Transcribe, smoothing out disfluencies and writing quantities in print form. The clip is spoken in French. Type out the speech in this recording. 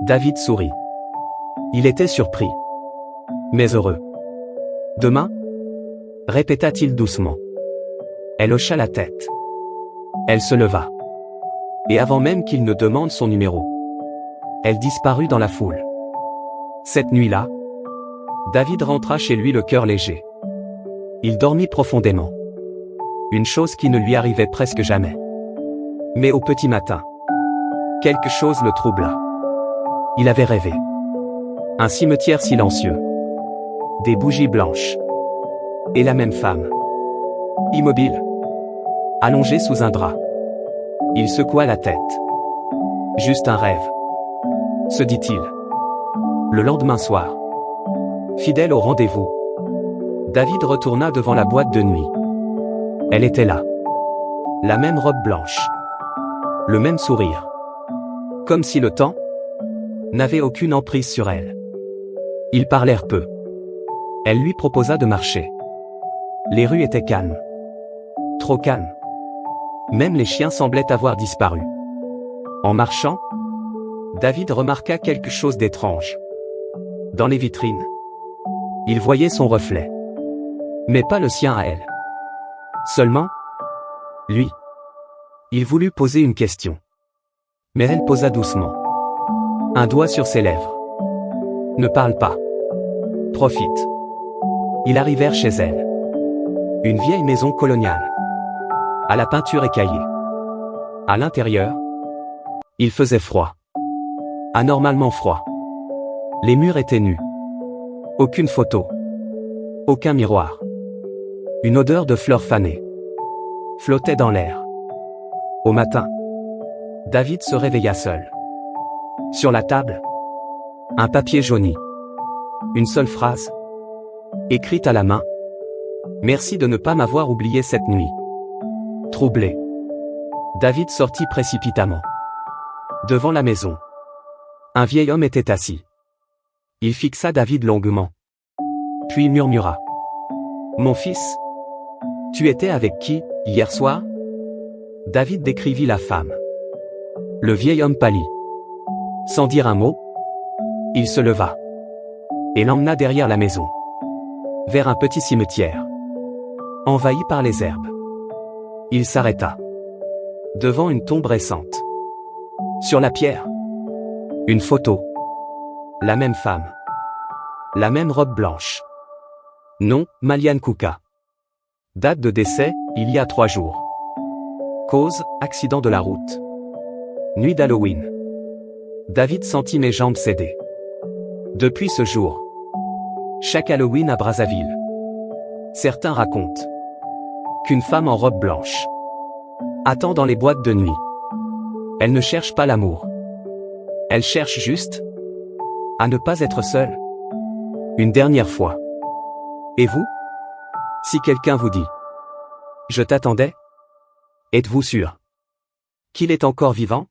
David sourit. Il était surpris. Mais heureux. Demain? Répéta-t-il doucement. Elle hocha la tête. Elle se leva. Et avant même qu'il ne demande son numéro, elle disparut dans la foule. Cette nuit-là, David rentra chez lui le cœur léger. Il dormit profondément. Une chose qui ne lui arrivait presque jamais. Mais au petit matin, quelque chose le troubla. Il avait rêvé. Un cimetière silencieux. Des bougies blanches. Et la même femme. Immobile. Allongée sous un drap. Il secoua la tête. Juste un rêve, se dit-il. Le lendemain soir, fidèle au rendez-vous, David retourna devant la boîte de nuit. Elle était là. La même robe blanche. Le même sourire. Comme si le temps n'avait aucune emprise sur elle. Ils parlèrent peu. Elle lui proposa de marcher. Les rues étaient calmes. Trop calmes. Même les chiens semblaient avoir disparu. En marchant, David remarqua quelque chose d'étrange. Dans les vitrines, il voyait son reflet. Mais pas le sien à elle. Seulement, lui. Il voulut poser une question. Mais elle posa doucement. Un doigt sur ses lèvres. Ne parle pas. Profite. Ils arrivèrent chez elle. Une vieille maison coloniale. À la peinture écaillée. À l'intérieur, il faisait froid. Anormalement froid. Les murs étaient nus. Aucune photo. Aucun miroir. Une odeur de fleurs fanées flottait dans l'air. Au matin, David se réveilla seul. Sur la table, un papier jauni. Une seule phrase, écrite à la main. Merci de ne pas m'avoir oublié cette nuit. Troublé, David sortit précipitamment. Devant la maison, un vieil homme était assis. Il fixa David longuement. Puis murmura. Mon fils, tu étais avec qui, hier soir? David décrivit la femme. Le vieil homme pâlit. Sans dire un mot, il se leva. Et l'emmena derrière la maison. Vers un petit cimetière. Envahi par les herbes. Il s'arrêta. Devant une tombe récente. Sur la pierre. Une photo. La même femme. La même robe blanche. Nom, Malian Kuka. Date de décès, il y a 3 jours. Cause, accident de la route. Nuit d'Halloween. David sentit mes jambes céder. Depuis ce jour, chaque Halloween à Brazzaville, certains racontent qu'une femme en robe blanche attend dans les boîtes de nuit. Elle ne cherche pas l'amour. Elle cherche juste à ne pas être seule. Une dernière fois. Et vous? Si quelqu'un vous dit « Je t'attendais », êtes-vous sûr qu'il est encore vivant?